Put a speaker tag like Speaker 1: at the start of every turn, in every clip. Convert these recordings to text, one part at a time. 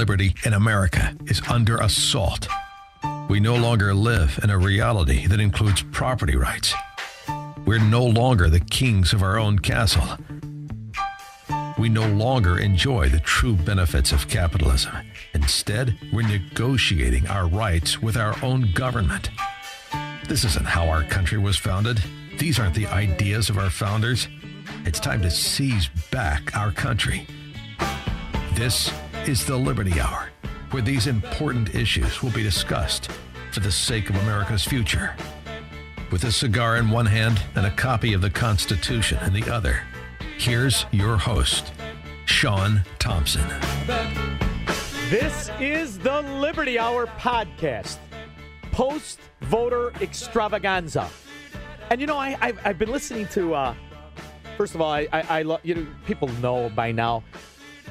Speaker 1: liberty in America is under assault. We no longer live in a reality that includes property rights. We're no longer the kings of our own castle. We no longer enjoy the true benefits of capitalism. Instead, we're negotiating our rights with our own government. This isn't how our country was founded. These aren't the ideas of our founders. It's time to seize back our country. This is the Liberty Hour, where these important issues will be discussed for the sake of America's future. With a cigar in one hand and a copy of the Constitution in the other, here's your host, Sean Thompson.
Speaker 2: This is the Liberty Hour podcast, post-voter extravaganza. And, you know, I've been listening to, first of all, I love, you know, people know by now,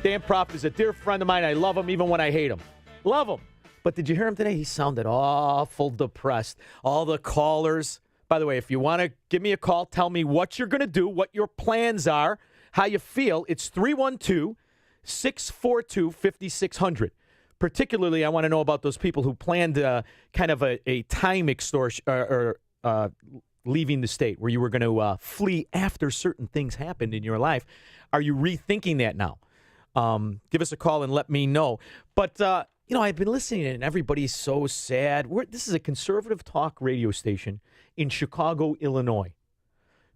Speaker 2: Dan Proft is a dear friend of mine. I love him even when I hate him. Love him. But did you hear him today? He sounded awful depressed. All the callers. By the way, if you want to give me a call, tell me what you're going to do, what your plans are, how you feel. It's 312-642-5600. Particularly, I want to know about those people who planned kind of a time extortion or leaving the state where you were going to flee after certain things happened in your life. Are you rethinking that now? Give us a call and let me know. But, you know, I've been listening and everybody's so sad. This is a conservative talk radio station in Chicago, Illinois.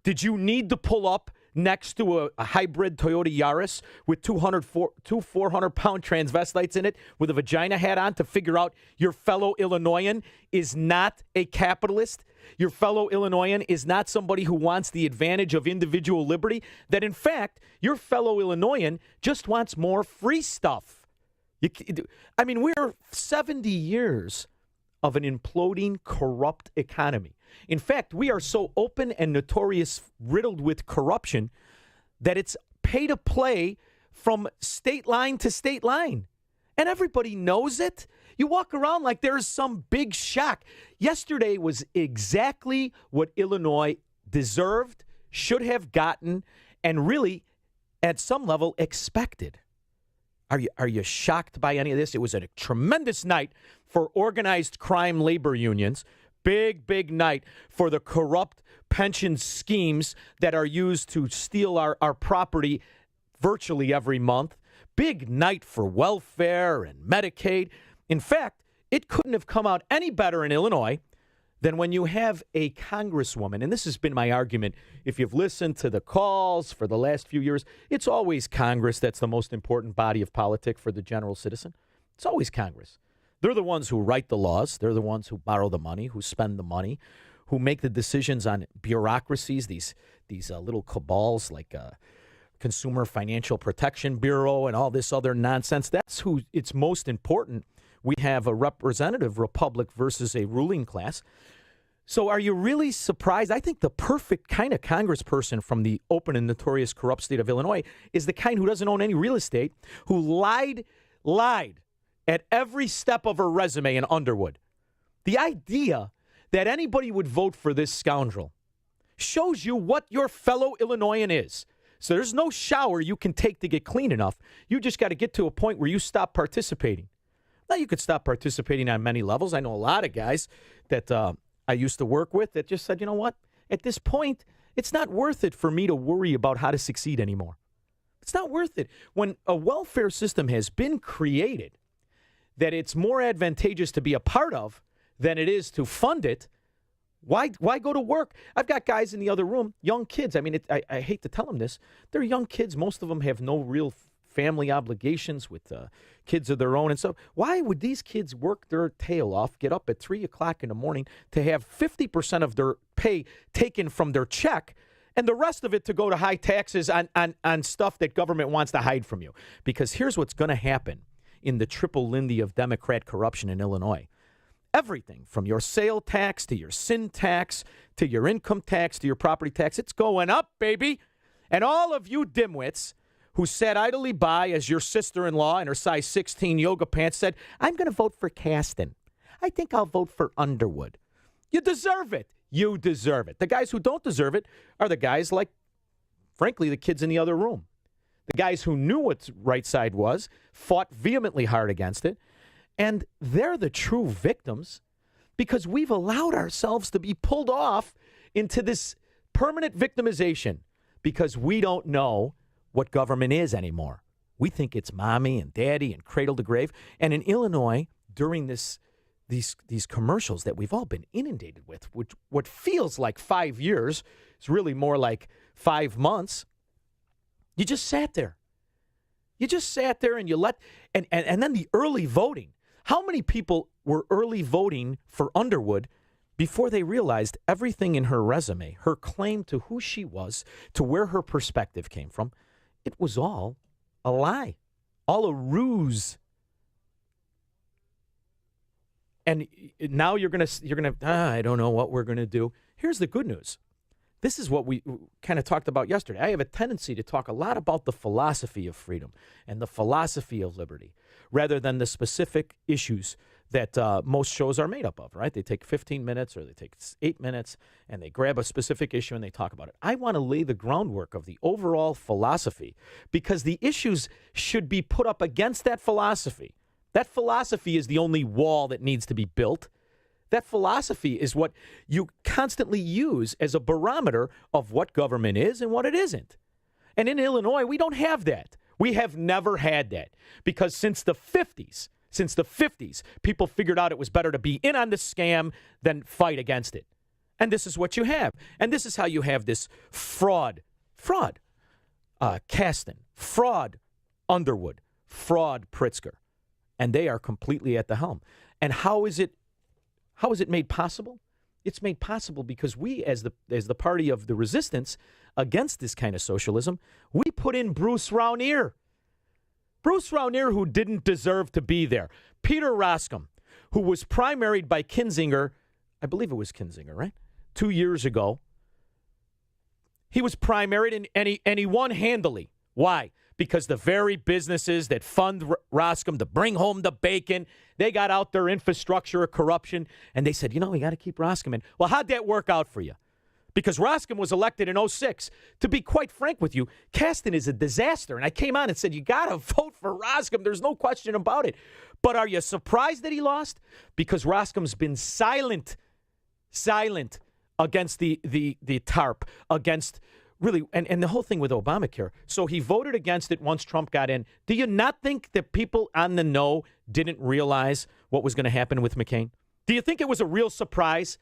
Speaker 2: Did you need to pull up next to a hybrid Toyota Yaris with two 400-pound transvestites in it with a vagina hat on to figure out your fellow Illinoisan is not a capitalist? Your fellow Illinoisan is not somebody who wants the advantage of individual liberty? That, in fact, your fellow Illinoisan just wants more free stuff. I mean, we're 70 years of an imploding, corrupt economy. In fact, we are so open and notorious, riddled with corruption, that it's pay to play from state line to state line. And everybody knows it. You walk around like there's some big shock. Yesterday was exactly what Illinois deserved, should have gotten, and really, at some level, expected. Are you shocked by any of this? It was a tremendous night for organized crime labor unions. Big night for the corrupt pension schemes that are used to steal our property virtually every month. Big night for welfare and Medicaid. In fact, it couldn't have come out any better in Illinois than when you have a congresswoman, and this has been my argument, if you've listened to the calls for the last few years, it's always Congress that's the most important body of politics for the general citizen. It's always Congress. They're the ones who write the laws. They're the ones who borrow the money, who spend the money, who make the decisions on bureaucracies, these little cabals like Consumer Financial Protection Bureau and all this other nonsense. That's who it's most important. We have a representative republic versus a ruling class. So are you really surprised? I think the perfect kind of congressperson from the open and notorious corrupt state of Illinois is the kind who doesn't own any real estate, who lied at every step of her resume in Underwood. The idea that anybody would vote for this scoundrel shows you what your fellow Illinoisan is. So there's no shower you can take to get clean enough. You just got to get to a point where you stop participating. Now, you could stop participating on many levels. I know a lot of guys that I used to work with that just said, you know what? At this point, it's not worth it for me to worry about how to succeed anymore. It's not worth it. When a welfare system has been created that it's more advantageous to be a part of than it is to fund it, why go to work? I've got guys in the other room, young kids. I mean, I hate to tell them this. They're young kids. Most of them have no real family obligations with kids of their own. And so why would these kids work their tail off, get up at 3 o'clock in the morning to have 50% of their pay taken from their check and the rest of it to go to high taxes on stuff that government wants to hide from you? Because here's what's going to happen in the triple Lindy of Democrat corruption in Illinois. Everything from your sale tax to your sin tax to your income tax to your property tax, it's going up, baby. And all of you dimwits who sat idly by as your sister-in-law in her size 16 yoga pants said, I'm going to vote for Kasten. I think I'll vote for Underwood. You deserve it. You deserve it. The guys who don't deserve it are the guys like, frankly, the kids in the other room. the guys who knew what the right side was, fought vehemently hard against it, and they're the true victims because we've allowed ourselves to be pulled off into this permanent victimization because we don't know what government is anymore. We think it's mommy and daddy and cradle to grave. And in Illinois, during these commercials that we've all been inundated with, which what feels like 5 years is really more like 5 months, you just sat there. You just sat there and you let, and then the early voting. How many people were early voting for Underwood before they realized everything in her resume, her claim to who she was, to where her perspective came from, it was all a lie, all a ruse. And now you're gonna I don't know what we're gonna do. Here's the good news. This is what we kind of talked about yesterday. I have a tendency to talk a lot about the philosophy of freedom and the philosophy of liberty rather than the specific issues that most shows are made up of, right? They take 15 minutes or they take 8 minutes and they grab a specific issue and they talk about it. I want to lay the groundwork of the overall philosophy because the issues should be put up against that philosophy. That philosophy is the only wall that needs to be built. That philosophy is what you constantly use as a barometer of what government is and what it isn't. And in Illinois, we don't have that. We have never had that because since the 50s, people figured out it was better to be in on the scam than fight against it. And this is what you have. And this is how you have this fraud, Kasten, fraud, Underwood, fraud, Pritzker. And they are completely at the helm. And how is it made possible? It's made possible because we, as the party of the resistance against this kind of socialism, we put in Bruce Raunier. Bruce Raunier, who didn't deserve to be there. Peter Roskam, who was primaried by Kinzinger, I believe it was Kinzinger, right? 2 years ago. He was primaried and he won handily. Why? Because the very businesses that fund Roskam to bring home the bacon, they got out their infrastructure of corruption, and they said, we got to keep Roskam in. Well, how'd that work out for you? Because Roskam was elected in 2006. To be quite frank with you, Kasten is a disaster. And I came on and said, you got to vote for Roskam. There's no question about it. But are you surprised that he lost? Because Roskam's been silent against the TARP, against really, and the whole thing with Obamacare. So he voted against it once Trump got in. Do you not think that people on the know didn't realize what was going to happen with McCain? Do you think it was a real surprise?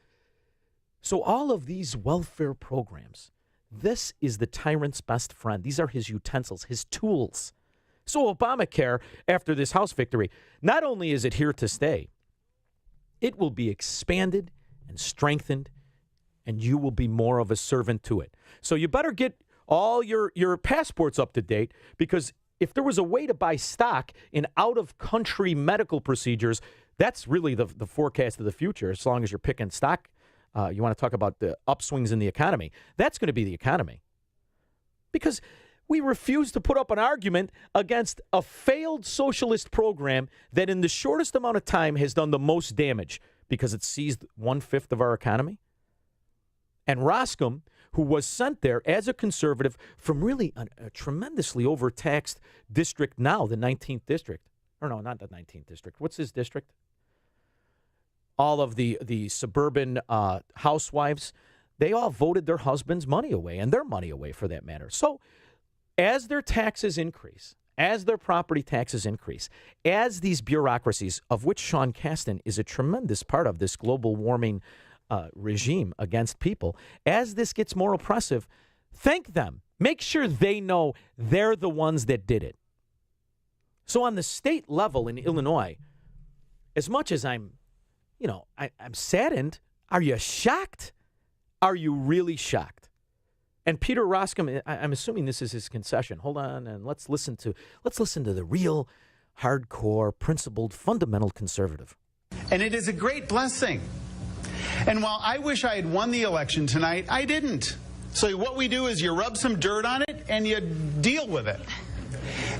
Speaker 2: So all of these welfare programs, this is the tyrant's best friend. These are his utensils, his tools. So Obamacare, after this House victory, not only is it here to stay, it will be expanded and strengthened, and you will be more of a servant to it. So you better get all your passports up to date, because if there was a way to buy stock in out-of-country medical procedures, that's really the forecast of the future, as long as you're picking stock. You want to talk about the upswings in the economy. That's going to be the economy. Because we refuse to put up an argument against a failed socialist program that in the shortest amount of time has done the most damage because it seized 1/5 of our economy. And Roskam, who was sent there as a conservative from really a tremendously overtaxed district now, the 19th district. Or no, not the 19th district. What's his district? All of the suburban housewives, they all voted their husbands' money away, and their money away for that matter. So as their taxes increase, as their property taxes increase, as these bureaucracies, of which Sean Kasten is a tremendous part of this global warming regime against people, as this gets more oppressive, thank them. Make sure they know they're the ones that did it. So on the state level in Illinois, as much as I'm saddened. Are you shocked? Are you really shocked? And Peter Roskam, I'm assuming this is his concession. Hold on, and let's listen to the real, hardcore, principled, fundamental conservative.
Speaker 3: And it is a great blessing. And while I wish I had won the election tonight, I didn't. So what we do is you rub some dirt on it and you deal with it.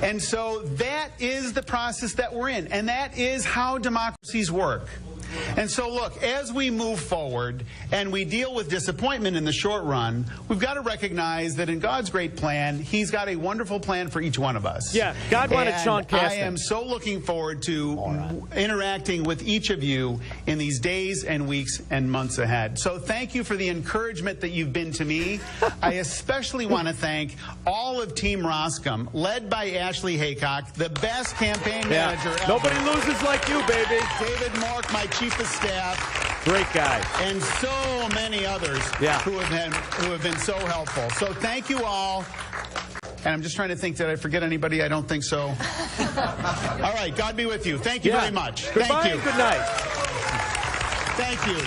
Speaker 3: And so that is the process that we're in, and that is how democracies work. And so, look, as we move forward and we deal with disappointment in the short run, we've got to recognize that in God's great plan, He's got a wonderful plan for each one of us.
Speaker 2: Yeah, God wanted Sean Casten.
Speaker 3: I am so looking forward to interacting with each of you in these days and weeks and months ahead. So thank you for the encouragement that you've been to me. I especially want to thank all of Team Roscom, led by Ashley Haycock, the best campaign manager ever.
Speaker 2: Nobody loses like you, baby.
Speaker 3: David Mork, my chief of staff.
Speaker 2: Great guy.
Speaker 3: And so many others who have been so helpful. So thank you all. And I'm just trying to think, did I forget anybody? I don't think so. All right, God be with you. Thank you very much.
Speaker 2: Goodbye
Speaker 3: Thank you.
Speaker 2: and good night.
Speaker 3: Thank you.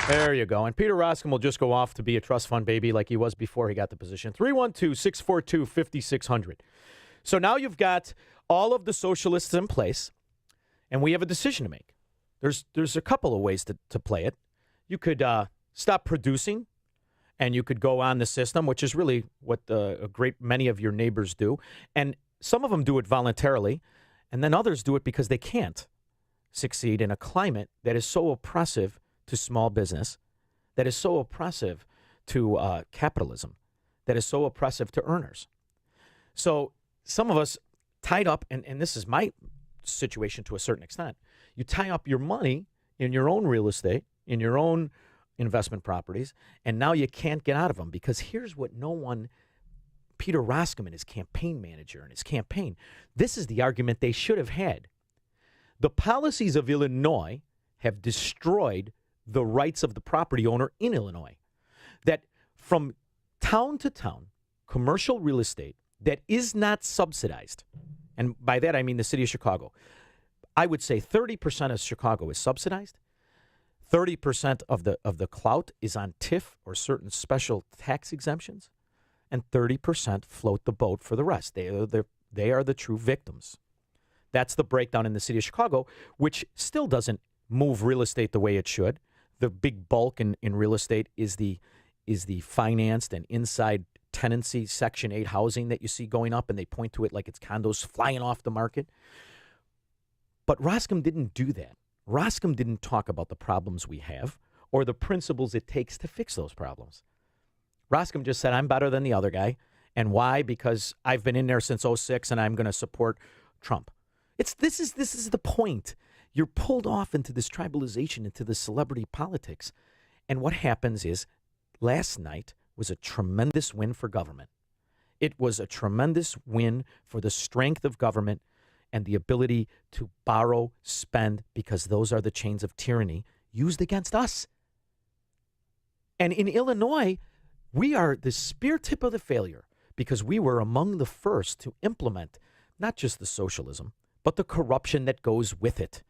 Speaker 2: There you go. And Peter Roscom will just go off to be a trust fund baby like he was before he got the position. 312-642-5600. So now you've got all of the socialists in place, and we have a decision to make. There's a couple of ways to play it. You could stop producing, and you could go on the system, which is really what a great many of your neighbors do. And some of them do it voluntarily, and then others do it because they can't succeed in a climate that is so oppressive to small business, that is so oppressive to capitalism, that is so oppressive to earners. So some of us tied up, and this is my situation to a certain extent, you tie up your money in your own real estate, in your own investment properties, and now you can't get out of them because here's what Peter Roscom and his campaign manager and his campaign, this is the argument they should have had. The policies of Illinois have destroyed the rights of the property owner in Illinois. That from town to town, commercial real estate that is not subsidized, and by that I mean the city of Chicago, I would say 30% of Chicago is subsidized. 30% of the clout is on TIF or certain special tax exemptions, and 30% float the boat for the rest. They are the true victims. That's the breakdown in the city of Chicago, which still doesn't move real estate the way it should. The big bulk in real estate is the financed and inside tenancy Section 8 housing that you see going up, and they point to it like it's condos flying off the market. But Roscom didn't do that. Roscom didn't talk about the problems we have or the principles it takes to fix those problems. Roscom just said, I'm better than the other guy. And why? Because I've been in there since 2006 and I'm going to support Trump. This is the point. You're pulled off into this tribalization, into the celebrity politics. And what happens is last night was a tremendous win for government. It was a tremendous win for the strength of government and the ability to borrow, spend, because those are the chains of tyranny used against us. And in Illinois, we are the spear tip of the failure because we were among the first to implement not just the socialism, but the corruption that goes with it.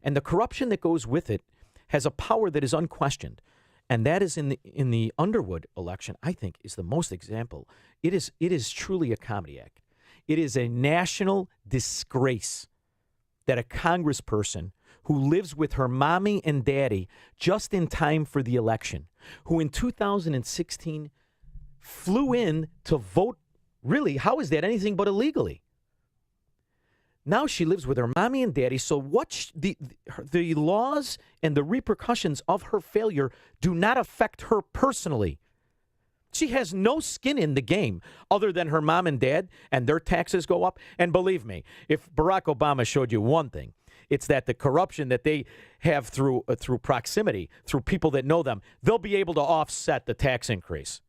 Speaker 2: And the corruption that goes with it has a power that is unquestioned. And that is in the Underwood election, I think, is the most example. It is truly a comedy act. It is a national disgrace that a congressperson who lives with her mommy and daddy just in time for the election, who in 2016 flew in to vote, really, how is that anything but illegally? Now she lives with her mommy and daddy, so the laws and the repercussions of her failure do not affect her personally. She has no skin in the game other than her mom and dad, and their taxes go up. And believe me, if Barack Obama showed you one thing, it's that the corruption that they have through proximity, through people that know them, they'll be able to offset the tax increase.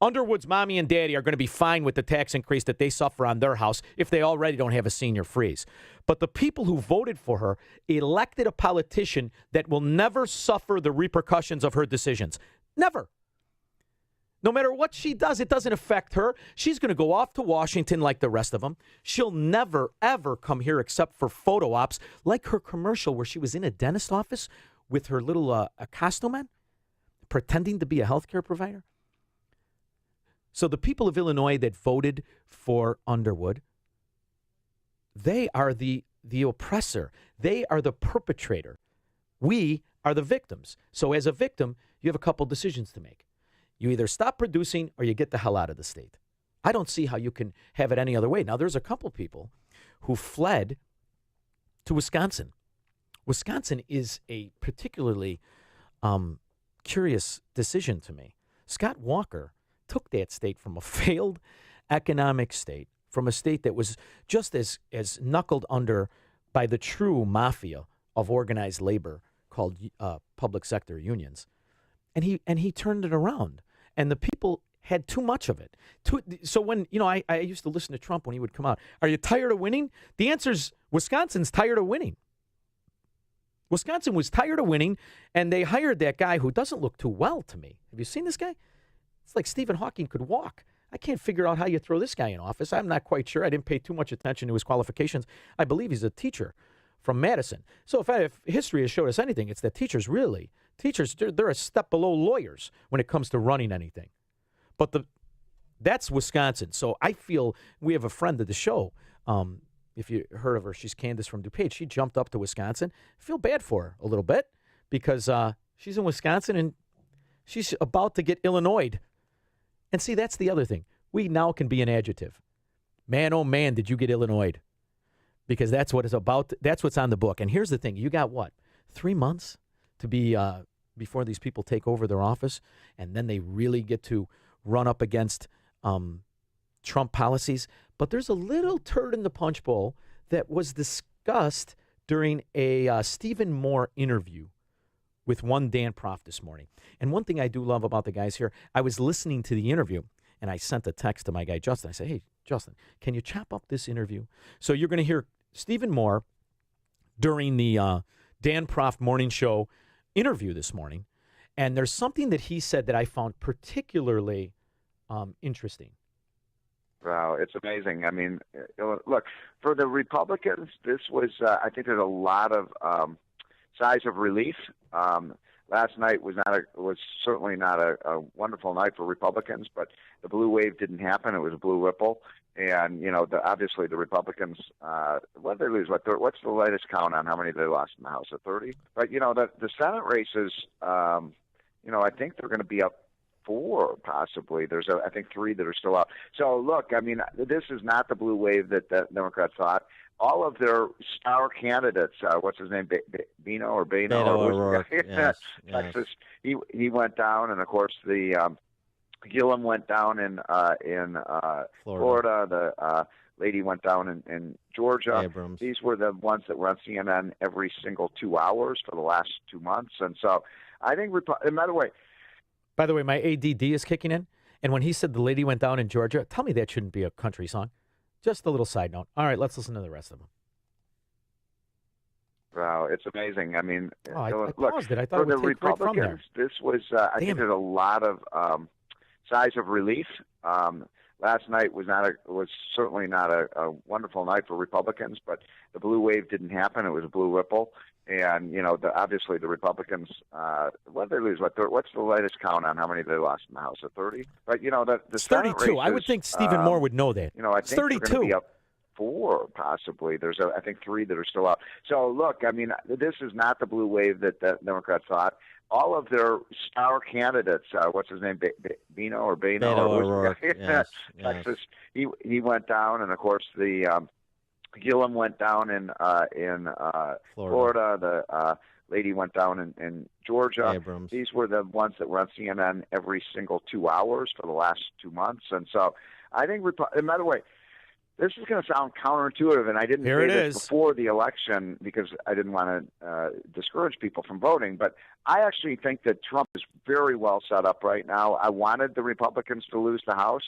Speaker 2: Underwood's mommy and daddy are going to be fine with the tax increase that they suffer on their house if they already don't have a senior freeze. But the people who voted for her elected a politician that will never suffer the repercussions of her decisions. Never. No matter what she does, it doesn't affect her. She's going to go off to Washington like the rest of them. She'll never, ever come here except for photo ops, like her commercial where she was in a dentist office with her little Acosto man, pretending to be a healthcare provider. So the people of Illinois that voted for Underwood, they are the oppressor. They are the perpetrator. We are the victims. So as a victim, you have a couple decisions to make. You either stop producing or you get the hell out of the state. I don't see how you can have it any other way. Now, there's a couple people who fled to Wisconsin Wisconsin is a particularly curious decision to me. Scott Walker took that state from a failed economic state, from a state that was just as knuckled under by the true mafia of organized labor called public sector unions, and he turned it around, and the people had too much of it. So when, I used to listen to Trump when he would come out, are you tired of winning? The answer is Wisconsin's tired of winning. Wisconsin was tired of winning, and they hired that guy who doesn't look too well to me. Have you seen this guy? It's like Stephen Hawking could walk. I can't figure out how you throw this guy in office. I'm not quite sure. I didn't pay too much attention to his qualifications. I believe he's a teacher from Madison. So if history has showed us anything, it's that teachers, they're a step below lawyers when it comes to running anything. But that's Wisconsin. So I feel we have a friend of the show. If you heard of her, she's Candace from DuPage. She jumped up to Wisconsin. I feel bad for her a little bit because she's in Wisconsin and she's about to get Illinois'd. And see, that's the other thing. We now can be an adjective. Man, oh man, did you get Illinois'd? Because that's what it's about. That's what's on the book. And here's the thing. You got what? 3 months to be before these people take over their office, and then they really get to run up against Trump policies. But there's a little turd in the punch bowl that was discussed during a Stephen Moore interview with one Dan Proft this morning. And one thing I do love about the guys here, I was listening to the interview, and I sent a text to my guy, Justin. I said, hey, Justin, can you chop up this interview? So you're going to hear Stephen Moore during the Dan Proft morning show interview this morning. And there's something that he said that I found particularly interesting.
Speaker 4: Wow, it's amazing. I mean, look, for the Republicans, this was, I think there's a lot of sighs of relief. Last night was certainly not a wonderful night for Republicans, but the blue wave didn't happen. It was a blue ripple. And, obviously the Republicans, what did they lose? What's the latest count on how many they lost in the House? 30? But, the Senate races, I think they're going to be up 4, possibly. There's, I think, 3 that are still out. So, look, I mean, this is not the blue wave that the Democrats thought. All of their star candidates, what's his name, Beto
Speaker 5: O'Rourke, yes,
Speaker 4: Texas, he went down, and of course the Gillum went down in Florida. The lady went down in Georgia.
Speaker 5: Abrams.
Speaker 4: These were the ones that were on CNN every single 2 hours for the last 2 months, and so I think. And
Speaker 2: by the way, my ADD is kicking in, and when he said the lady went down in Georgia, tell me that shouldn't be a country song. Just a little side note. All right, let's listen to the rest of them.
Speaker 4: Wow, it's amazing. I mean,
Speaker 2: I
Speaker 4: look,
Speaker 2: paused it. I thought
Speaker 4: for
Speaker 2: it would
Speaker 4: the
Speaker 2: take right from there.
Speaker 4: Republicans, this was, I think there's a lot of sighs of relief. Last night was certainly not a wonderful night for Republicans, but the blue wave didn't happen. It was a blue ripple. And, obviously the Republicans, what did they lose? What's the latest count on how many they lost in the House? 30? But, the Senate
Speaker 2: 32.
Speaker 4: races,
Speaker 2: I would think Stephen Moore would know that.
Speaker 4: I think
Speaker 2: 32.
Speaker 4: they're going to be up 4, possibly. There's, I think, 3 that are still out. So, look, I mean, this is not the blue wave that the Democrats thought. All of their star candidates, what's his name, Beto
Speaker 5: O'Rourke, yes,
Speaker 4: Texas, he went down, and of course the Gillum went down in Florida. The lady went down in Georgia.
Speaker 5: Abrams.
Speaker 4: These were the ones that were on CNN every single 2 hours for the last 2 months, and so I think. And by the way, this is going to sound counterintuitive, and I didn't say this before the election because I didn't want to discourage people from voting, but I actually think that Trump is very well set up right now. I wanted the Republicans to lose the House.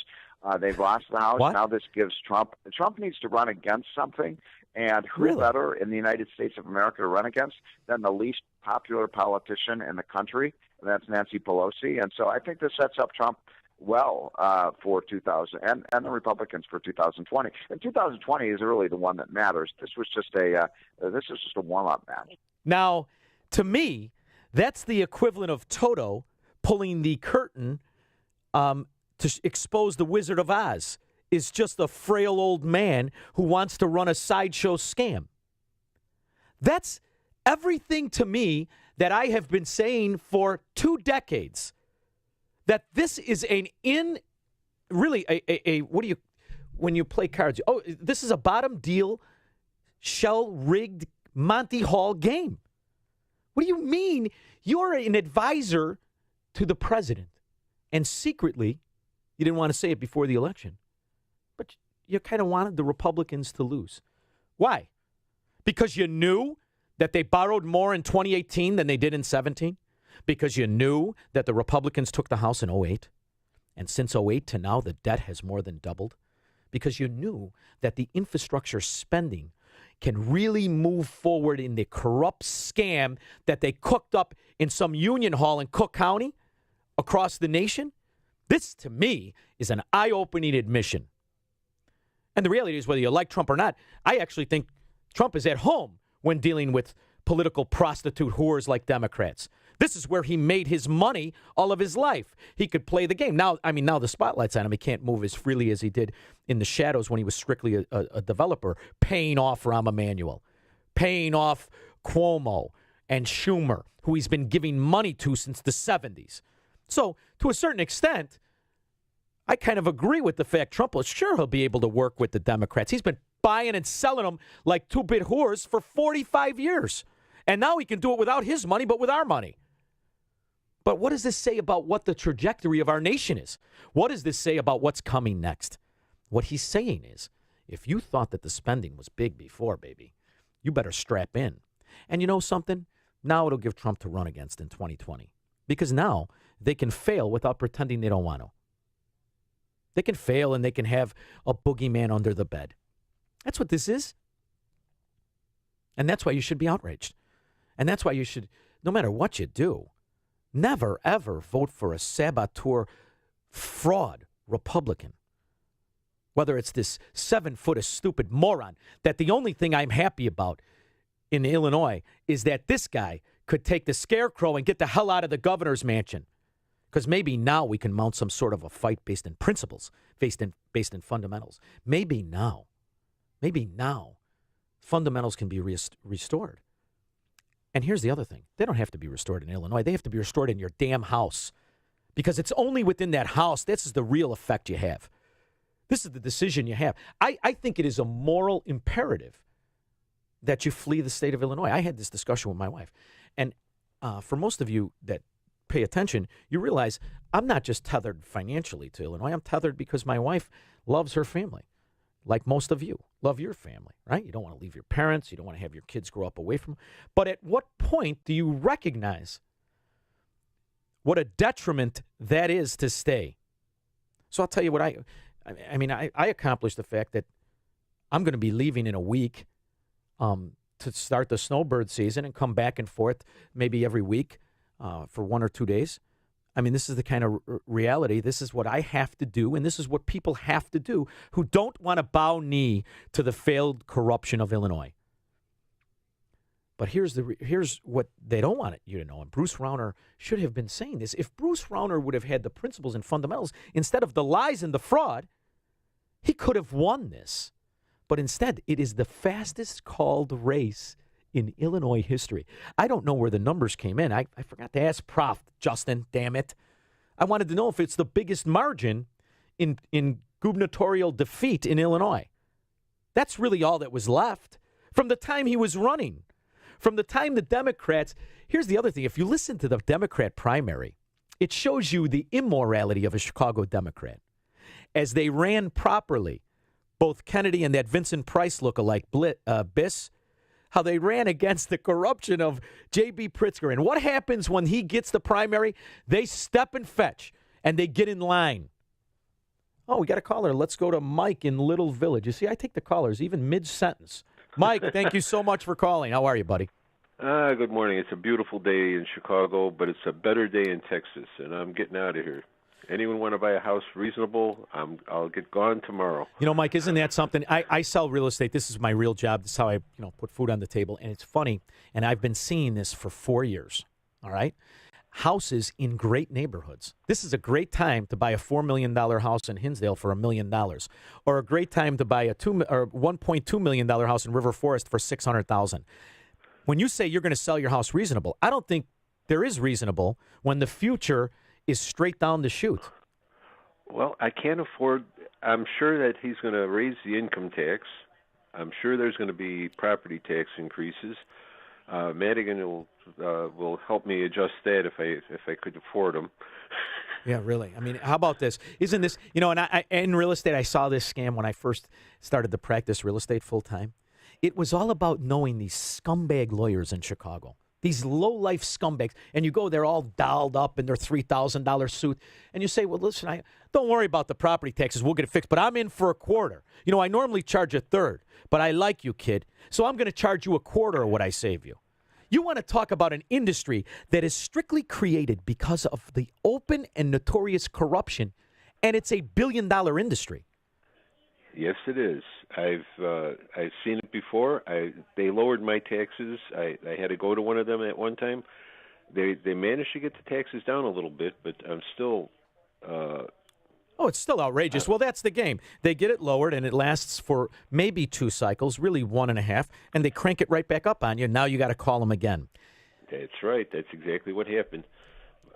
Speaker 4: They've lost the House.
Speaker 2: What?
Speaker 4: Now this gives Trump needs to run against something, and who better in the United States of America to run against than the least popular politician in the country, and that's Nancy Pelosi. And so I think this sets up Trump well for 2000 and the Republicans for 2020. And 2020 is really the one that matters. This was just a warm-up match.
Speaker 2: Now, to me, that's the equivalent of Toto pulling the curtain to expose the Wizard of Oz. Is just a frail old man who wants to run a sideshow scam. That's everything to me that I have been saying for 2 decades. That this is when you play cards? Oh, this is a bottom deal, shell rigged Monty Hall game. What do you mean you're an advisor to the president? And secretly, you didn't want to say it before the election, but you kind of wanted the Republicans to lose. Why? Because you knew that they borrowed more in 2018 than they did in 17? Because you knew that the Republicans took the House in 08? And since 08 to now, the debt has more than doubled? Because you knew that the infrastructure spending can really move forward in the corrupt scam that they cooked up in some union hall in Cook County across the nation? This, to me, is an eye-opening admission. And the reality is, whether you like Trump or not, I actually think Trump is at home when dealing with political prostitute whores like Democrats. This is where he made his money all of his life. He could play the game. Now the spotlight's on him. He can't move as freely as he did in the shadows when he was strictly a developer, paying off Rahm Emanuel, paying off Cuomo and Schumer, who he's been giving money to since the 70s. So, to a certain extent, I kind of agree with the fact Trump will, sure, he'll be able to work with the Democrats. He's been buying and selling them like two-bit whores for 45 years. And now he can do it without his money, but with our money. But what does this say about what the trajectory of our nation is? What does this say about what's coming next? What he's saying is, if you thought that the spending was big before, baby, you better strap in. And you know something? Now it'll give Trump to run against in 2020. Because now they can fail without pretending they don't want to. They can fail and they can have a boogeyman under the bed. That's what this is. And that's why you should be outraged. And that's why you should, no matter what you do, never, ever vote for a saboteur, fraud Republican. Whether it's this 7-foot stupid moron that the only thing I'm happy about in Illinois is that this guy could take the scarecrow and get the hell out of the governor's mansion. Because maybe now we can mount some sort of a fight based in principles, based in fundamentals. Maybe now, fundamentals can be restored. And here's the other thing. They don't have to be restored in Illinois. They have to be restored in your damn house. Because it's only within that house, this is the real effect you have. This is the decision you have. I think it is a moral imperative that you flee the state of Illinois. I had this discussion with my wife. And for most of you that pay attention, you realize I'm not just tethered financially to Illinois. I'm tethered because my wife loves her family. Like most of you, love your family, right? You don't want to leave your parents. You don't want to have your kids grow up away from them. But at what point do you recognize what a detriment that is to stay? So I'll tell you what I accomplished the fact that I'm going to be leaving in a week to start the snowbird season and come back and forth maybe every week for 1 or 2 days. I mean, this is the kind of reality. This is what I have to do, and this is what people have to do who don't want to bow knee to the failed corruption of Illinois. But here's what they don't want you to know, and Bruce Rauner should have been saying this. If Bruce Rauner would have had the principles and fundamentals instead of the lies and the fraud, he could have won this. But instead, it is the fastest called race in Illinois history. I don't know where the numbers came in. I forgot to ask Prof. Justin, damn it. I wanted to know if it's the biggest margin in gubernatorial defeat in Illinois. That's really all that was left from the time he was running. From the time the Democrats, here's the other thing. If you listen to the Democrat primary, it shows you the immorality of a Chicago Democrat. As they ran properly, both Kennedy and that Vincent Price lookalike, Biss, how they ran against the corruption of J.B. Pritzker. And what happens when he gets the primary? They step and fetch, and they get in line. Oh, we got a caller. Let's go to Mike in Little Village. You see, I take the callers even mid-sentence. Mike, thank you so much for calling. How are you, buddy?
Speaker 6: Good morning. It's a beautiful day in Chicago, but it's a better day in Texas, and I'm getting out of here. Anyone want to buy a house reasonable? I'll get gone tomorrow.
Speaker 2: You know, Mike, isn't that something? I sell real estate. This is my real job. This is how I put food on the table. And it's funny, and I've been seeing this for 4 years, all right? Houses in great neighborhoods. This is a great time to buy a $4 million house in Hinsdale for $1 million, or a great time to buy a $1.2 million house in River Forest for $600,000. When you say you're going to sell your house reasonable, I don't think there is reasonable when the future is straight down the chute.
Speaker 6: Well, I can't afford. I'm sure that he's going to raise the income tax. I'm sure there's going to be property tax increases. Madigan will help me adjust that if I could afford them.
Speaker 2: Yeah, really. I mean, how about this? Isn't this, and I in real estate, I saw this scam when I first started to practice real estate full time. It was all about knowing these scumbag lawyers in Chicago, these low-life scumbags. And you go there all dolled up in their $3,000 suit, and you say, well, listen, don't worry about the property taxes. We'll get it fixed, but I'm in for a quarter. I normally charge a third, but I like you, kid, so I'm going to charge you a quarter of what I save you. You want to talk about an industry that is strictly created because of the open and notorious corruption, and it's a billion-dollar industry.
Speaker 6: Yes, it is. I've seen it before. They lowered my taxes. I had to go to one of them at one time. They managed to get the taxes down a little bit, but I'm still.
Speaker 2: It's still outrageous. Well, that's the game. They get it lowered, and it lasts for maybe 2 cycles, really 1.5, and they crank it right back up on you. Now you got to call them again.
Speaker 6: That's right. That's exactly what happened.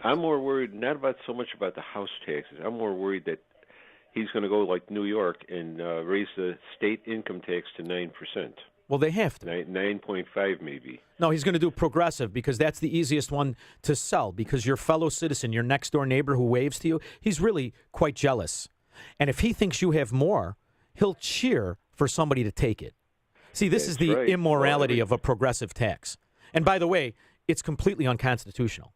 Speaker 6: I'm more worried not about so much about the house taxes. I'm more worried that he's going to go like New York and raise the state income tax to 9%.
Speaker 2: Well, they have to.
Speaker 6: 9.5 maybe.
Speaker 2: No, he's going to do progressive because that's the easiest one to sell because your fellow citizen, your next-door neighbor who waves to you, he's really quite jealous. And if he thinks you have more, he'll cheer for somebody to take it. See, this is the immorality of a progressive tax. And by the way, it's completely unconstitutional.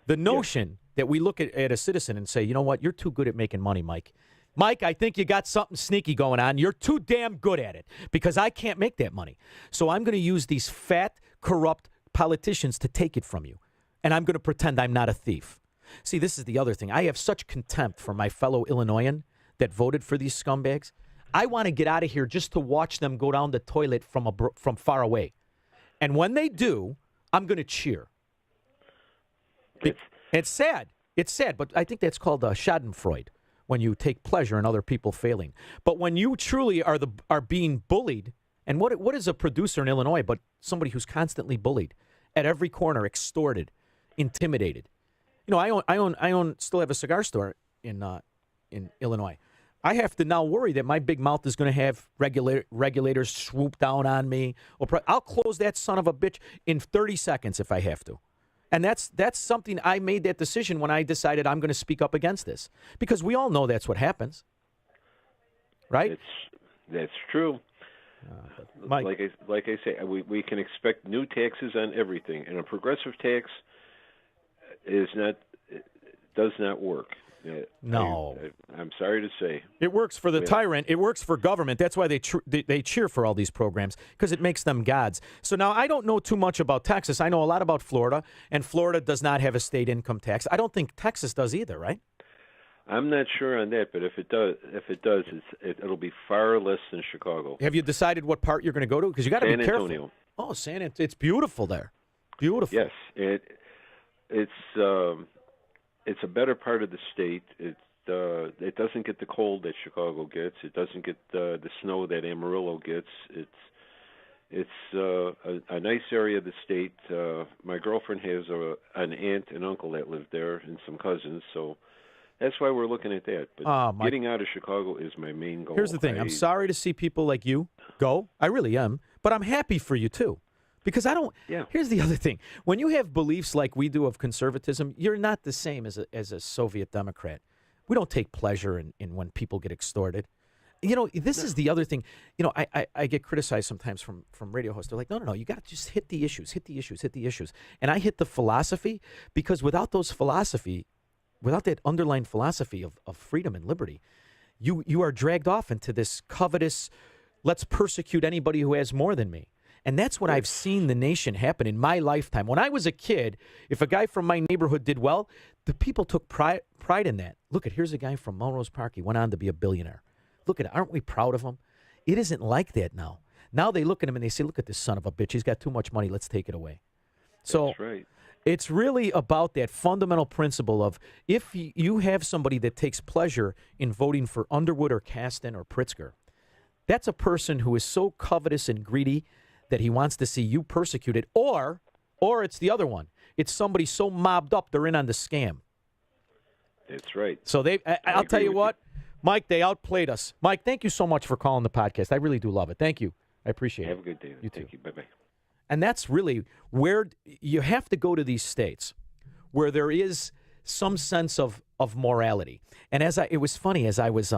Speaker 2: The notion that we look at a citizen and say, you know what, you're too good at making money, Mike. Mike, I think you got something sneaky going on. You're too damn good at it because I can't make that money. So I'm going to use these fat, corrupt politicians to take it from you. And I'm going to pretend I'm not a thief. See, this is the other thing. I have such contempt for my fellow Illinoisan that voted for these scumbags. I want to get out of here just to watch them go down the toilet from far away. And when they do, I'm going to cheer. It's sad. It's sad, but I think that's called schadenfreude, when you take pleasure in other people failing. But when you truly are being bullied, and what is a producer in Illinois but somebody who's constantly bullied at every corner, extorted, intimidated? I still have a cigar store in Illinois. I have to now worry that my big mouth is going to have regulators swoop down on me. I'll close that son of a bitch in 30 seconds if I have to. And that's something I made that decision when I decided I'm going to speak up against this. Because we all know that's what happens. Right?
Speaker 6: That's true.
Speaker 2: Mike.
Speaker 6: Like I say, we can expect new taxes on everything. And a progressive tax does not work.
Speaker 2: No.
Speaker 6: I'm sorry to say.
Speaker 2: It works for the tyrant. It works for government. That's why they cheer for all these programs, because it makes them gods. So now I don't know too much about Texas. I know a lot about Florida, and Florida does not have a state income tax. I don't think Texas does either, right?
Speaker 6: I'm not sure on that, but if it does, it'll be far less than Chicago.
Speaker 2: Have you decided what part you're going to go to? Because you got to be careful.
Speaker 6: San Antonio.
Speaker 2: Oh, San Antonio. It's beautiful there. Beautiful.
Speaker 6: Yes, it's a better part of the state. It doesn't get the cold that Chicago gets. It doesn't get the snow that Amarillo gets. It's a nice area of the state. My girlfriend has an aunt and uncle that live there and some cousins, so that's why we're looking at that. But getting out of Chicago is my main goal.
Speaker 2: Here's the thing. I'm sorry to see people like you go. I really am. But I'm happy for you, too. Because I don't. Yeah. Here's the other thing. When you have beliefs like we do of conservatism, you're not the same as a Soviet Democrat. We don't take pleasure in when people get extorted. This is the other thing. I get criticized sometimes from radio hosts. They're like, no, you got to just hit the issues. And I hit the philosophy because without that underlying philosophy of freedom and liberty, you are dragged off into this covetous, let's persecute anybody who has more than me. And that's what I've seen the nation happen in my lifetime. When I was a kid, if a guy from my neighborhood did well, the people took pride in that. Look, here's a guy from Melrose Park. He went on to be a billionaire. Look at it. Aren't we proud of him? It isn't like that now. Now they look at him and they say, look at this son of a bitch. He's got too much money. Let's take it away. So
Speaker 6: that's right.
Speaker 2: It's really about that fundamental principle of if you have somebody that takes pleasure in voting for Underwood or Kasten or Pritzker, that's a person who is so covetous and greedy that he wants to see you persecuted, or it's the other one. It's somebody so mobbed up they're in on the scam.
Speaker 6: That's right.
Speaker 2: So I'll tell you what, Mike, they outplayed us. Mike, thank you so much for calling the podcast. I really do love it. Thank you. I appreciate it.
Speaker 6: Have a good day.
Speaker 2: You too.
Speaker 6: Thank you. Bye-bye.
Speaker 2: And that's really where you have to go, to these states where there is some sense of morality. And it was funny, as I was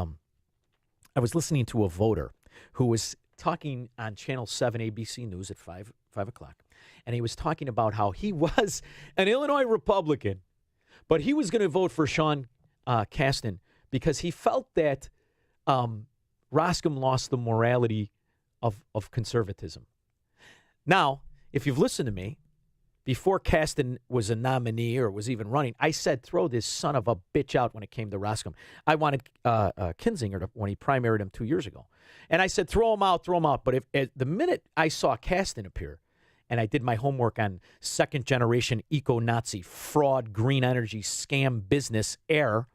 Speaker 2: listening to a voter who was talking on Channel 7 ABC News at 5 o'clock. And he was talking about how he was an Illinois Republican, but he was going to vote for Sean Casten because he felt that Roskam lost the morality of conservatism. Now, if you've listened to me, before Casten was a nominee or was even running, I said throw this son of a bitch out when it came to Roskam. I wanted Kinzinger when he primaried him 2 years ago. And I said throw him out. But the minute I saw Casten appear, and I did my homework on second-generation eco-Nazi fraud, green energy scam business heir,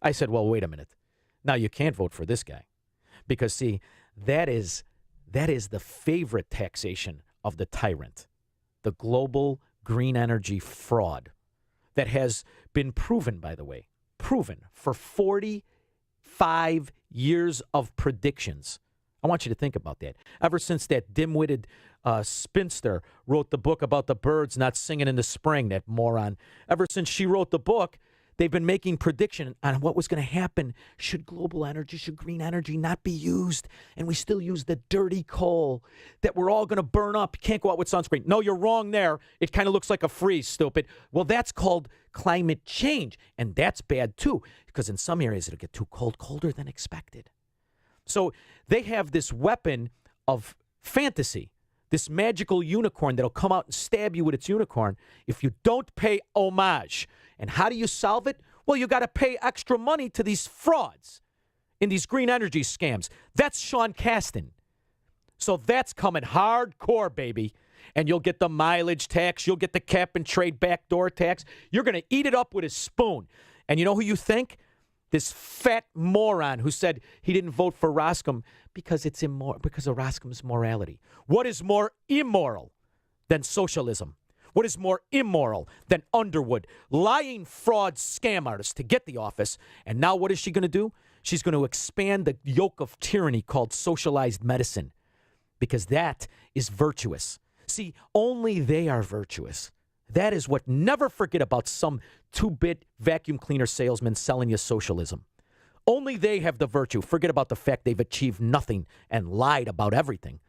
Speaker 2: I said, well, wait a minute. Now you can't vote for this guy. Because, see, that is the favorite taxation of the tyrant, the global green energy fraud that has been proven, by the way, for 45 years of predictions. I want you to think about that. Ever since that dim-witted spinster wrote the book about the birds not singing in the spring, that moron, ever since she wrote the book, they've been making prediction on what was going to happen should green energy not be used, and we still use the dirty coal that we're all going to burn up. You can't go out with sunscreen. No, you're wrong there. It kind of looks like a freeze, stupid. Well, that's called climate change, and that's bad too, because in some areas it'll get too cold, colder than expected. So they have this weapon of fantasy, this magical unicorn that'll come out and stab you with its unicorn if you don't pay homage. And how do you solve it? Well, you got to pay extra money to these frauds in these green energy scams. That's Sean Casten. So that's coming hardcore, baby. And you'll get the mileage tax. You'll get the cap and trade backdoor tax. You're going to eat it up with a spoon. And you know who you think? This fat moron who said he didn't vote for Roskam because it's immoral, because of Roskam's morality. What is more immoral than socialism? What is more immoral than Underwood, lying fraud scam artist to get the office? And now what is she going to do? She's going to expand the yoke of tyranny called socialized medicine, because that is virtuous. See, only they are virtuous. That is what, never forget about some 2-bit vacuum cleaner salesman selling you socialism. Only they have the virtue. Forget about the fact they've achieved nothing and lied about everything.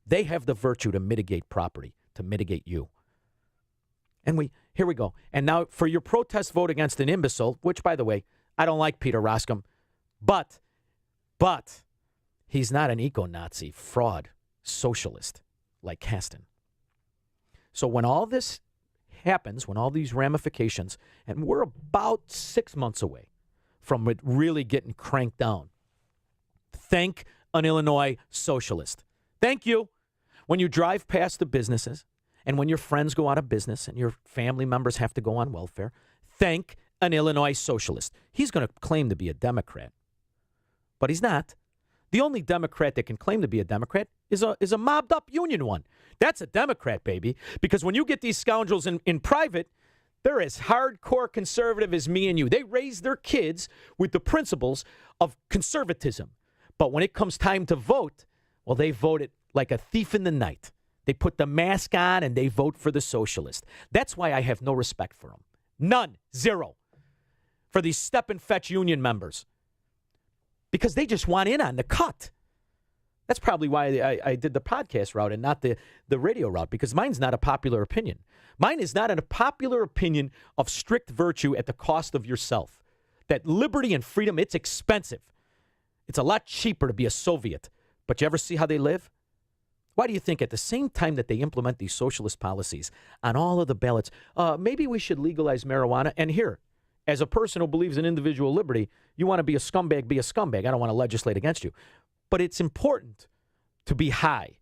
Speaker 2: They have the virtue to mitigate property, to mitigate you. And here we go. And now for your protest vote against an imbecile, which, by the way, I don't like Peter Roskam, but he's not an eco-Nazi fraud socialist like Casten. So when all this happens, when all these ramifications, and we're about 6 months away from it really getting cranked down, thank an Illinois socialist. Thank you. When you drive past the businesses, and when your friends go out of business and your family members have to go on welfare, thank an Illinois socialist. He's going to claim to be a Democrat, but he's not. The only Democrat that can claim to be a Democrat is a mobbed-up union one. That's a Democrat, baby, because when you get these scoundrels in private, they're as hardcore conservative as me and you. They raise their kids with the principles of conservatism. But when it comes time to vote, well, they vote it like a thief in the night. They put the mask on and they vote for the socialist. That's why I have no respect for them. None. Zero. For these step and fetch union members. Because they just want in on the cut. That's probably why I did the podcast route and not the radio route, because mine's not a popular opinion. Mine is not a popular opinion of strict virtue at the cost of yourself. That liberty and freedom, it's expensive. It's a lot cheaper to be a Soviet. But you ever see how they live? Why do you think at the same time that they implement these socialist policies on all of the ballots, maybe we should legalize marijuana? And here, as a person who believes in individual liberty, you want to be a scumbag, be a scumbag. I don't want to legislate against you. But it's important to be high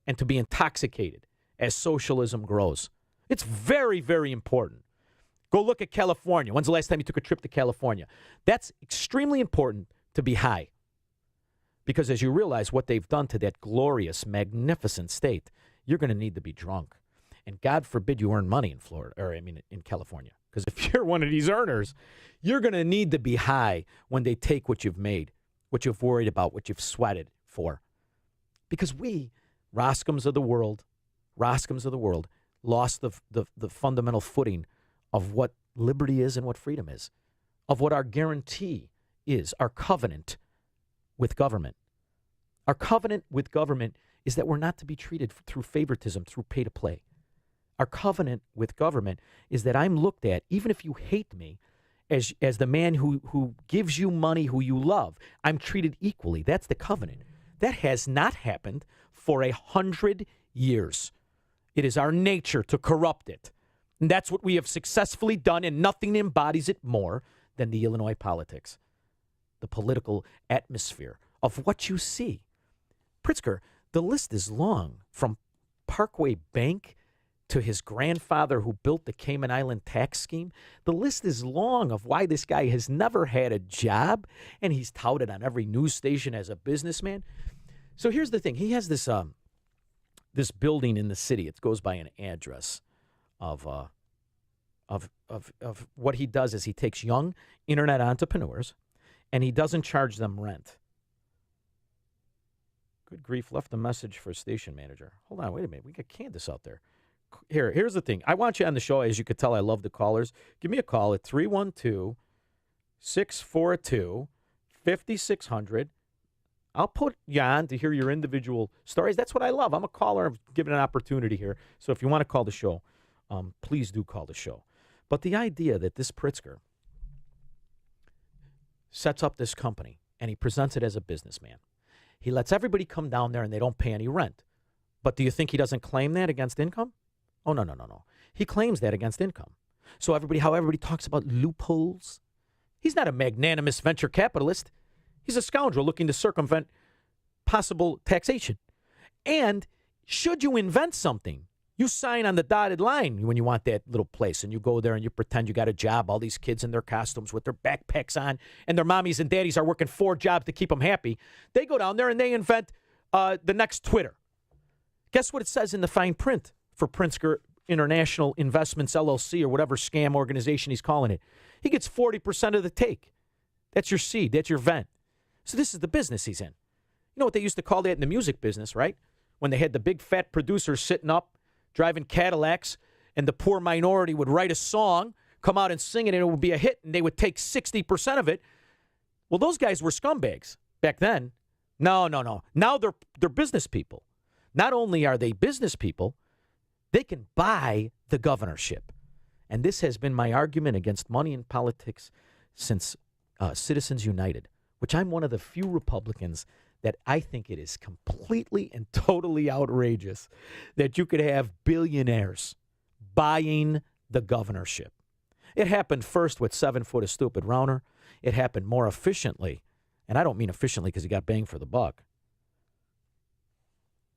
Speaker 2: and to be intoxicated as socialism grows. It's very, very important. Go look at California. When's the last time you took a trip to California? That's extremely important to be high. Because as you realize what they've done to that glorious, magnificent state, you're going to need to be drunk. And God forbid you earn money in California. Because if you're one of these earners, you're going to need to be high when they take what you've made, what you've worried about, what you've sweated for. Because we, Roskams of the world, Roscoms of the world, lost the fundamental footing of what liberty is and what freedom is, of what our guarantee is, our covenant with government. Our covenant with government is that we're not to be treated through favoritism, through pay to play. Our covenant with government is that I'm looked at, even if you hate me, as the man who gives you money, who you love. I'm treated equally. That's the covenant. That has not happened for 100 years. It is our nature to corrupt it. And that's what we have successfully done, and nothing embodies it more than the Illinois politics, the political atmosphere of what you see. Pritzker, the list is long, from Parkway Bank to his grandfather who built the Cayman Island tax scheme. The list is long of why this guy has never had a job, and he's touted on every news station as a businessman. So here's the thing. He has this this building in the city. It goes by an address of what he does is he takes young internet entrepreneurs and he doesn't charge them rent. Good grief, left a message for station manager. Hold on, wait a minute. We got Candace out there. Here's the thing. I want you on the show. As you could tell, I love the callers. Give me a call at 312-642-5600. I'll put you on to hear your individual stories. That's what I love. I'm a caller. I'm given an opportunity here. So if you want to call the show, please do call the show. But the idea that this Pritzker sets up this company and he presents it as a businessman. He lets everybody come down there and they don't pay any rent. But do you think he doesn't claim that against income? Oh, no. He claims that against income. So how everybody talks about loopholes. He's not a magnanimous venture capitalist. He's a scoundrel looking to circumvent possible taxation. And should you invent something, you sign on the dotted line when you want that little place, and you go there and you pretend you got a job. All these kids in their costumes with their backpacks on, and their mommies and daddies are working 4 jobs to keep them happy. They go down there and they invent the next Twitter. Guess what it says in the fine print for Pritzker International Investments, LLC, or whatever scam organization he's calling it? He gets 40% of the take. That's your seed. That's your vent. So this is the business he's in. You know what they used to call that in the music business, right? When they had the big fat producers sitting up, driving Cadillacs, and the poor minority would write a song, come out and sing it, and it would be a hit, and they would take 60% of it. Well, those guys were scumbags back then. No. Now they're business people. Not only are they business people, they can buy the governorship. And this has been my argument against money in politics since Citizens United, which I'm one of the few Republicans that I think it is completely and totally outrageous that you could have billionaires buying the governorship. It happened first with 7 foot of stupid Rauner. It happened more efficiently, and I don't mean efficiently because he got bang for the buck.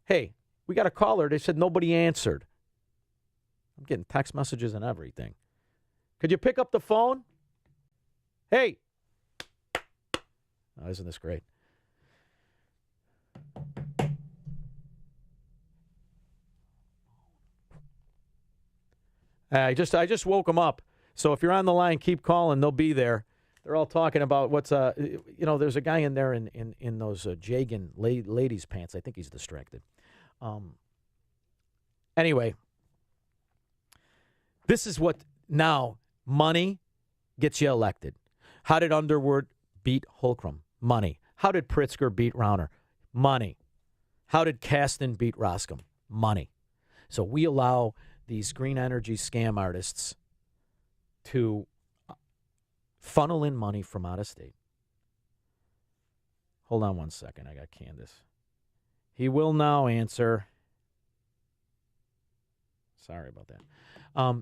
Speaker 2: Hey, we got a caller. They said nobody answered. I'm getting text messages and everything. Could you pick up the phone? Hey. Oh, isn't this great? I just woke them up. So if you're on the line, keep calling. They'll be there. They're all talking about what's there's a guy in there in those Jagan ladies' pants. I think he's distracted. Anyway, this is what now money gets you elected. How did Underwood beat Holcomb? Money. How did Pritzker beat Rauner? Money. How did Kasten beat Roscom? Money. So we allow these green energy scam artists to funnel in money from out of state. Hold on one second. I got Candace. He will now answer. Sorry about that.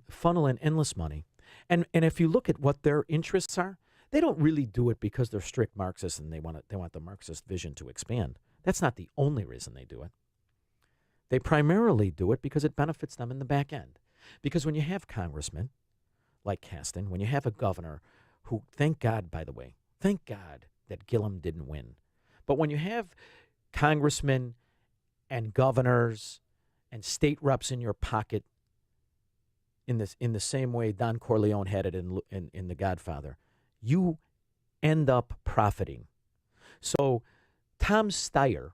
Speaker 2: Funnel in endless money. And if you look at what their interests are, they don't really do it because they're strict Marxists and they want the Marxist vision to expand. That's not the only reason they do it. They primarily do it because it benefits them in the back end. Because when you have congressmen like Kasten, when you have a governor who, thank God, by the way, thank God that Gillum didn't win. But when you have congressmen and governors and state reps in your pocket in the same way Don Corleone had it in The Godfather, you end up profiting. So Tom Steyer,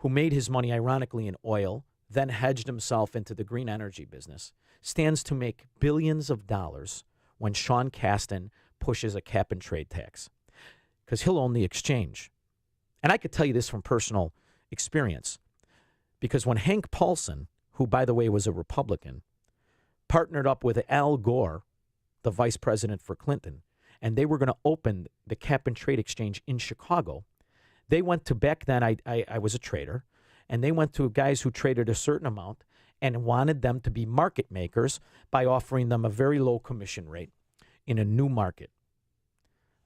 Speaker 2: who made his money, ironically, in oil, then hedged himself into the green energy business, stands to make billions of dollars when Sean Casten pushes a cap and trade tax, because he'll own the exchange. And I could tell you this from personal experience, because when Hank Paulson, who, by the way, was a Republican, partnered up with Al Gore, the vice president for Clinton, and they were going to open the cap and trade exchange in Chicago, they went to, back then I was a trader, and they went to guys who traded a certain amount and wanted them to be market makers by offering them a very low commission rate in a new market.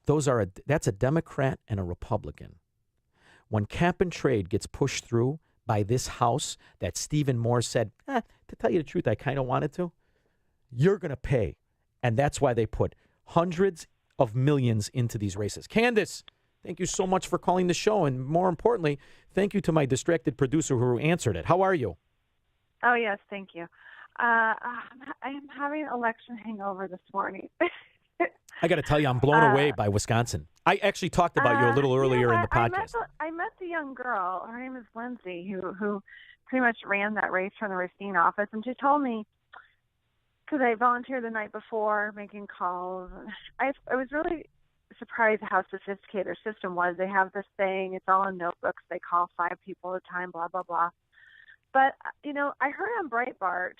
Speaker 2: That's a Democrat and a Republican. When cap and trade gets pushed through by this House that Stephen Moore said, to tell you the truth, I kind of wanted to, you're going to pay. And that's why they put hundreds of millions into these races. Candace, thank you so much for calling the show. And more importantly, thank you to my distracted producer who answered it. How are you?
Speaker 7: Oh, yes, thank you. I am having election hangover this morning.
Speaker 2: I got to tell you, I'm blown away by Wisconsin. I actually talked about you a little earlier in the podcast.
Speaker 7: I met the young girl. Her name is Lindsay, who pretty much ran that race from the Racine office. And she told me, because I volunteered the night before making calls, I was really surprised how sophisticated their system was. They have this thing. It's all in notebooks. They call 5 people at a time, blah, blah, blah. But, I heard on Breitbart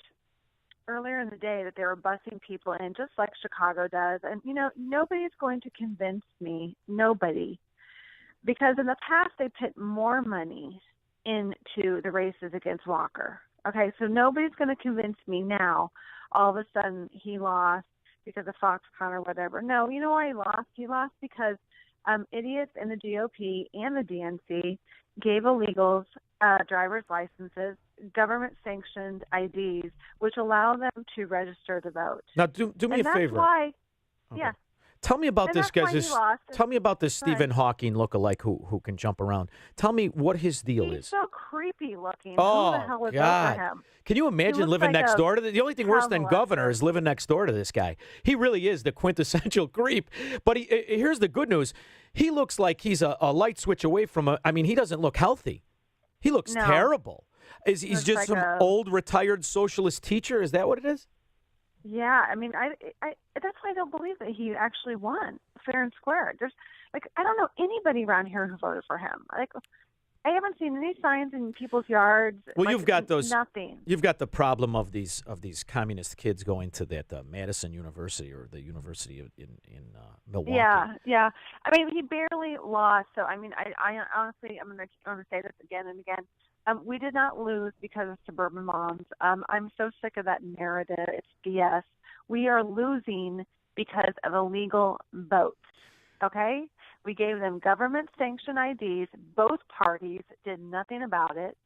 Speaker 7: earlier in the day that they were busing people in just like Chicago does. And, nobody's going to convince me, nobody, because in the past they put more money into the races against Walker. Okay, so nobody's going to convince me now all of a sudden he lost because of Foxconn or whatever. No, you know why he lost? He lost because idiots in the GOP and the DNC gave illegals driver's licenses, government-sanctioned IDs, which allow them to register to vote.
Speaker 2: Now, do me a favor.
Speaker 7: That's why,
Speaker 2: okay.
Speaker 7: Yeah.
Speaker 2: Tell me about this guy. Tell me about this Stephen
Speaker 7: Right.
Speaker 2: Hawking lookalike who can jump around. Tell me what his deal
Speaker 7: He's
Speaker 2: is.
Speaker 7: so creepy looking.
Speaker 2: Oh,
Speaker 7: Who the hell is
Speaker 2: God.
Speaker 7: over him?
Speaker 2: Can you imagine
Speaker 7: looks
Speaker 2: living
Speaker 7: like
Speaker 2: next
Speaker 7: a
Speaker 2: door to the only thing worse than
Speaker 7: child
Speaker 2: governor
Speaker 7: molester.
Speaker 2: is living next door to this guy. He really is the quintessential creep. But here's the good news. He looks like he's a light switch away from he doesn't look healthy. He looks
Speaker 7: No.
Speaker 2: terrible. He's
Speaker 7: Looks
Speaker 2: just
Speaker 7: like
Speaker 2: some
Speaker 7: a-
Speaker 2: old retired socialist teacher. Is that what it is?
Speaker 7: Yeah, I mean, I that's why I don't believe that he actually won fair and square. There's I don't know anybody around here who voted for him. I haven't seen any signs in people's yards.
Speaker 2: Well, you've got those
Speaker 7: nothing.
Speaker 2: You've got the problem of these communist kids going to that Madison University or the University in Milwaukee.
Speaker 7: Yeah. I mean, he barely lost. So I mean, I honestly, I'm gonna say this again and again. We did not lose because of suburban moms. I'm so sick of that narrative. It's BS. We are losing because of illegal votes. Okay? We gave them government-sanctioned IDs. Both parties did nothing about it,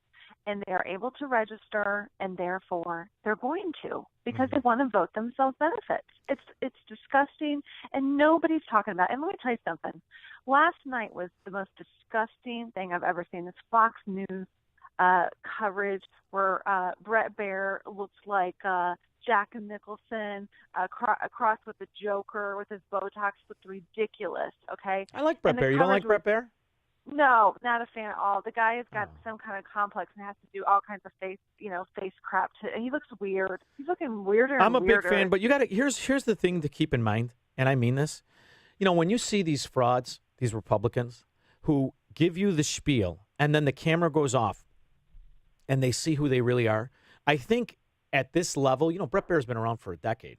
Speaker 7: and they are able to register, and therefore they're going to because they want to vote themselves benefits. It's disgusting, and nobody's talking about it. And let me tell you something. Last night was the most disgusting thing I've ever seen. This Fox News coverage where Brett Baer looks like Jack Nicholson across with the Joker with his Botox. Looked ridiculous. Okay,
Speaker 2: I like Brett Baer. You don't like Brett Baer?
Speaker 7: No, not a fan at all. The guy has got some kind of complex and has to do all kinds of face crap. He looks weird. He's looking weirder.
Speaker 2: I'm a
Speaker 7: weirder.
Speaker 2: big fan, but you got to. Here's the thing to keep in mind, and I mean this. When you see these frauds, these Republicans who give you the spiel, and then the camera goes off, and they see who they really are. I think at this level, Brett Baer's been around for a decade.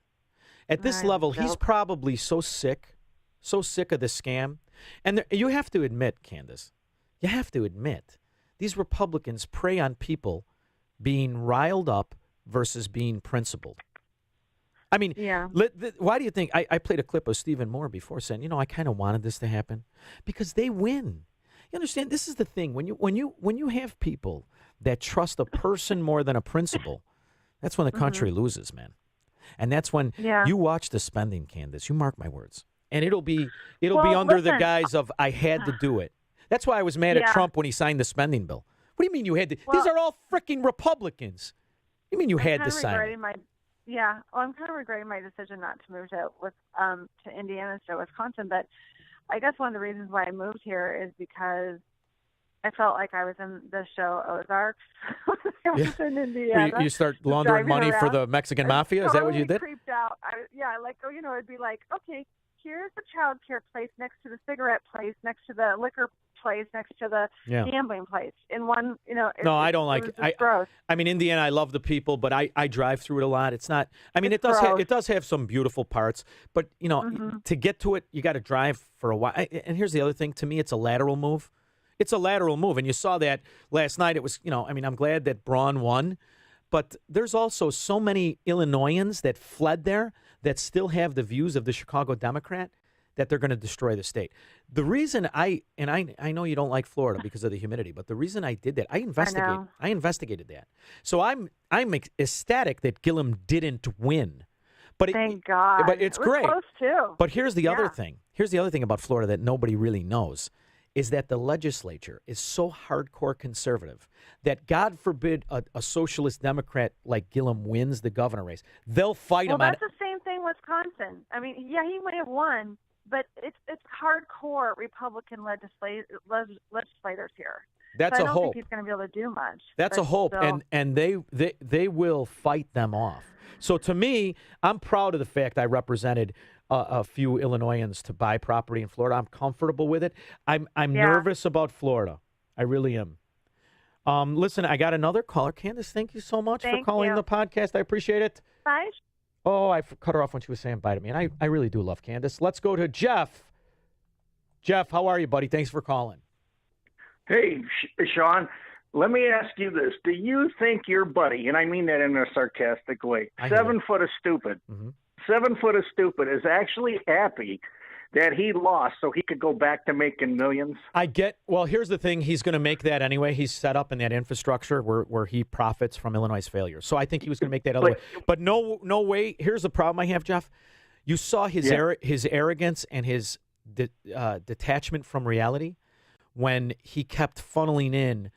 Speaker 2: At this level, he's probably so sick of this scam. And you have to admit, Candace, these Republicans prey on people being riled up versus being principled. I mean,
Speaker 7: Yeah.
Speaker 2: Why do you think I played a clip of Stephen Moore before saying, I kind of wanted this to happen because they win. You understand? This is the thing. When you have people that trust a person more than a principle, that's when the country loses, man. And that's when you watch the spending, Candace. You mark my words. And it'll be under the guise of I had to do it. That's why I was mad at Trump when he signed the spending bill. What do you mean you had to? These are all freaking Republicans. What do you mean you had to sign it?
Speaker 7: I'm kind of regretting my decision not to move to Indiana instead of Wisconsin. But I guess one of the reasons why I moved here is because I felt like I was in the show Ozarks. I was in Indiana.
Speaker 2: You start laundering money for the Mexican mafia? Is that what you did?
Speaker 7: Creeped out. It'd be like, okay, here's the child care place next to the cigarette place, next to the liquor place, next to the gambling place. In one,
Speaker 2: No, I don't like it.
Speaker 7: Gross.
Speaker 2: I mean, Indiana, I love the people, but I drive through it a lot. It's not. I mean, it does have some beautiful parts, but to get to it, you got to drive for a while. And here's the other thing. To me, it's a lateral move. It's a lateral move, and you saw that last night. It was, I'm glad that Braun won, but there's also so many Illinoisans that fled there that still have the views of the Chicago Democrat that they're going to destroy the state. The reason I know you don't like Florida because of the humidity, but the reason I did that, I investigated that. So I'm ecstatic that Gillum didn't win. But
Speaker 7: thank God.
Speaker 2: But it's
Speaker 7: it was
Speaker 2: great.
Speaker 7: Close too.
Speaker 2: But here's the other thing. Here's the other thing about Florida that nobody really knows. Is that the legislature is so hardcore conservative that God forbid a socialist Democrat like Gillum wins the governor race. They'll fight him.
Speaker 7: Well, that's the same thing with Wisconsin. I mean, he may have won, but it's hardcore Republican legislators here.
Speaker 2: That's
Speaker 7: so
Speaker 2: a hope.
Speaker 7: I don't think he's going to be able to do much.
Speaker 2: That's a hope,
Speaker 7: still.
Speaker 2: and they will fight them off. So to me, I'm proud of the fact I represented a few Illinoisans to buy property in Florida. I'm comfortable with it. I'm nervous about Florida. I really am. Listen, I got another caller. Candace, thank you so much for calling the podcast. I appreciate it.
Speaker 7: Bye.
Speaker 2: Oh, I cut her off when she was saying bye to me, and I really do love Candace. Let's go to Jeff. Jeff, how are you, buddy? Thanks for calling.
Speaker 8: Hey, Sean, let me ask you this. Do you think your buddy, and I mean that in a sarcastic way, 7 foot of stupid, 7 foot of stupid is actually happy that he lost so he could go back to making millions?
Speaker 2: Well, here's the thing. He's going to make that anyway. He's set up in that infrastructure where he profits from Illinois' failure. So I think he was going to make that other way. But no way. Here's the problem I have, Jeff. You saw his arrogance and his detachment from reality when he kept funneling in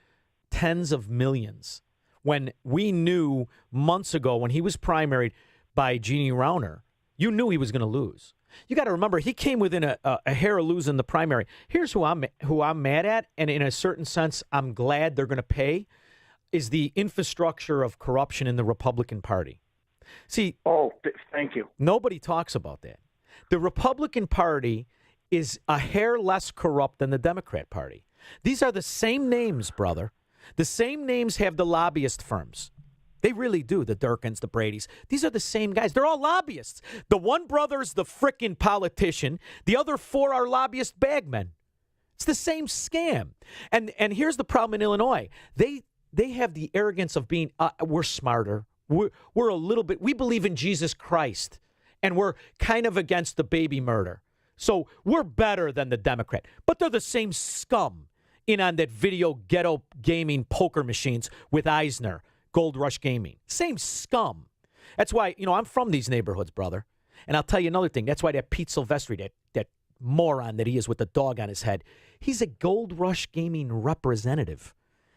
Speaker 2: tens of millions. When we knew months ago when he was primaried by Jeannie Rauner, you knew he was going to lose. You got to remember, he came within a hair of losing the primary. Here's who I'm mad at, and in a certain sense, I'm glad they're going to pay, is the infrastructure of corruption in the Republican Party. See,
Speaker 8: thank you.
Speaker 2: Nobody talks about that. The Republican Party is a hair less corrupt than the Democrat Party. These are the same names, brother. The same names have the lobbyist firms. They really do, the Durkins, the Bradys. These are the same guys. They're all lobbyists. The one brother's the frickin' politician. The other four are lobbyist bagmen. It's the same scam. And here's the problem in Illinois. They have the arrogance of being, we're smarter. We're a little bit, we believe in Jesus Christ. And we're kind of against the baby murder. So we're better than the Democrat. But they're the same scum in on that video ghetto gaming poker machines with Eisner. Gold Rush Gaming. Same scum. That's why, I'm from these neighborhoods, brother. And I'll tell you another thing. That's why that Pete Silvestri, that moron that he is with the dog on his head, he's a Gold Rush Gaming representative.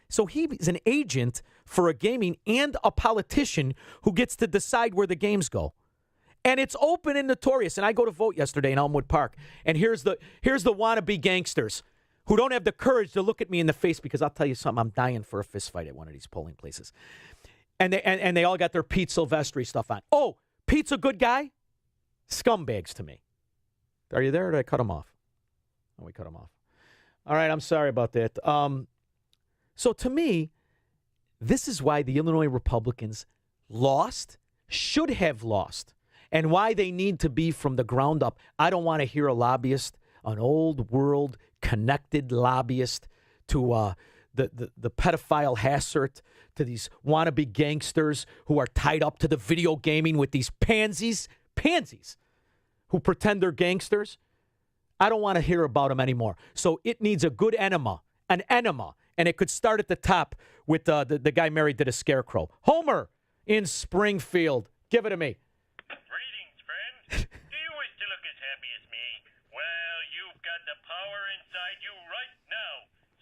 Speaker 2: So he's an agent for a gaming and a politician who gets to decide where the games go. And it's open and notorious. And I go to vote yesterday in Elmwood Park. And here's the wannabe gangsters who don't have the courage to look at me in the face, because I'll tell you something, I'm dying for a fist fight at one of these polling places. And they all got their Pete Silvestri stuff on. Oh, Pete's a good guy? Scumbags to me. Are you there, or did I cut him off? Oh, we cut him off. All right, I'm sorry about that. So to me, this is why the Illinois Republicans lost, should have lost, and why they need to be from the ground up. I don't want to hear a lobbyist, an old world connected lobbyist to the pedophile Hassert, to these wannabe gangsters who are tied up to the video gaming with these pansies who pretend they're gangsters. I don't want to hear about them anymore. So it needs a good enema, and it could start at the top with the guy married to the scarecrow. Homer in Springfield. Give it to me.
Speaker 9: Greetings, friend. Do you wish to look as happy as me? Well, you've got the power inside you right now.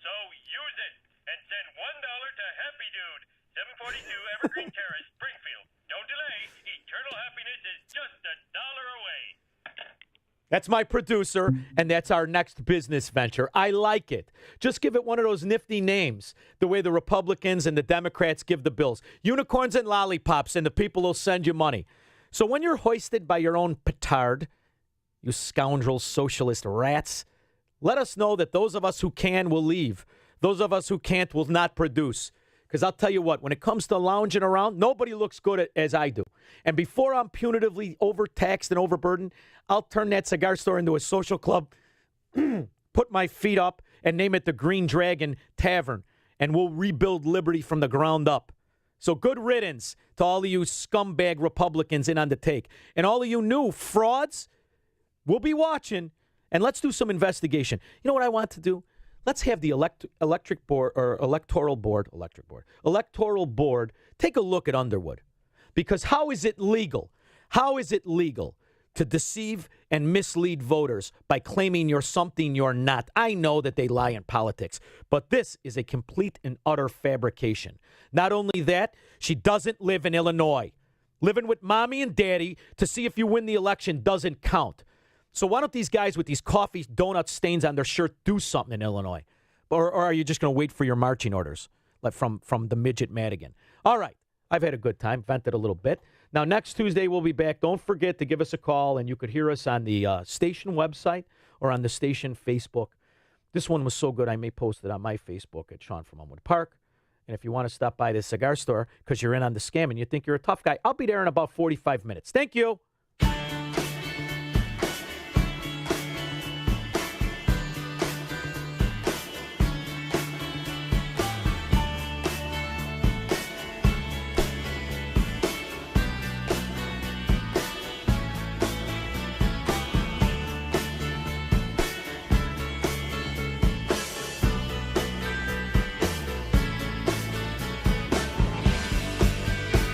Speaker 9: So use it and send $1 to Happy Dude, 742 Evergreen Terrace, Springfield. Don't delay. Eternal happiness is just $1 away.
Speaker 2: That's my producer, and that's our next business venture. I like it. Just give it one of those nifty names, the way the Republicans and the Democrats give the bills. Unicorns and lollipops, and the people will send you money. So when you're hoisted by your own petard, you scoundrel socialist rats, let us know that those of us who can will leave. Those of us who can't will not produce. Because I'll tell you what, when it comes to lounging around, nobody looks good as I do. And before I'm punitively overtaxed and overburdened, I'll turn that cigar store into a social club, put my feet up, and name it the Green Dragon Tavern. And we'll rebuild liberty from the ground up. So good riddance to all of you scumbag Republicans in on the take. And all of you new frauds, we'll be watching. And let's do some investigation. You know what I want to do? Let's have the electoral board take a look at Underwood. Because how is it legal? How is it legal to deceive and mislead voters by claiming you're something you're not? I know that they lie in politics, but this is a complete and utter fabrication. Not only that, she doesn't live in Illinois. Living with mommy and daddy to see if you win the election doesn't count. So why don't these guys with these coffee donut stains on their shirt do something in Illinois? Or are you just going to wait for your marching orders like from the midget Madigan? All right. I've had a good time, vented a little bit. Now, next Tuesday, we'll be back. Don't forget to give us a call, and you could hear us on the station website or on the station Facebook. This one was so good, I may post it on my Facebook at Sean from Elmwood Park. And if you want to stop by the cigar store because you're in on the scam and you think you're a tough guy, I'll be there in about 45 minutes. Thank you.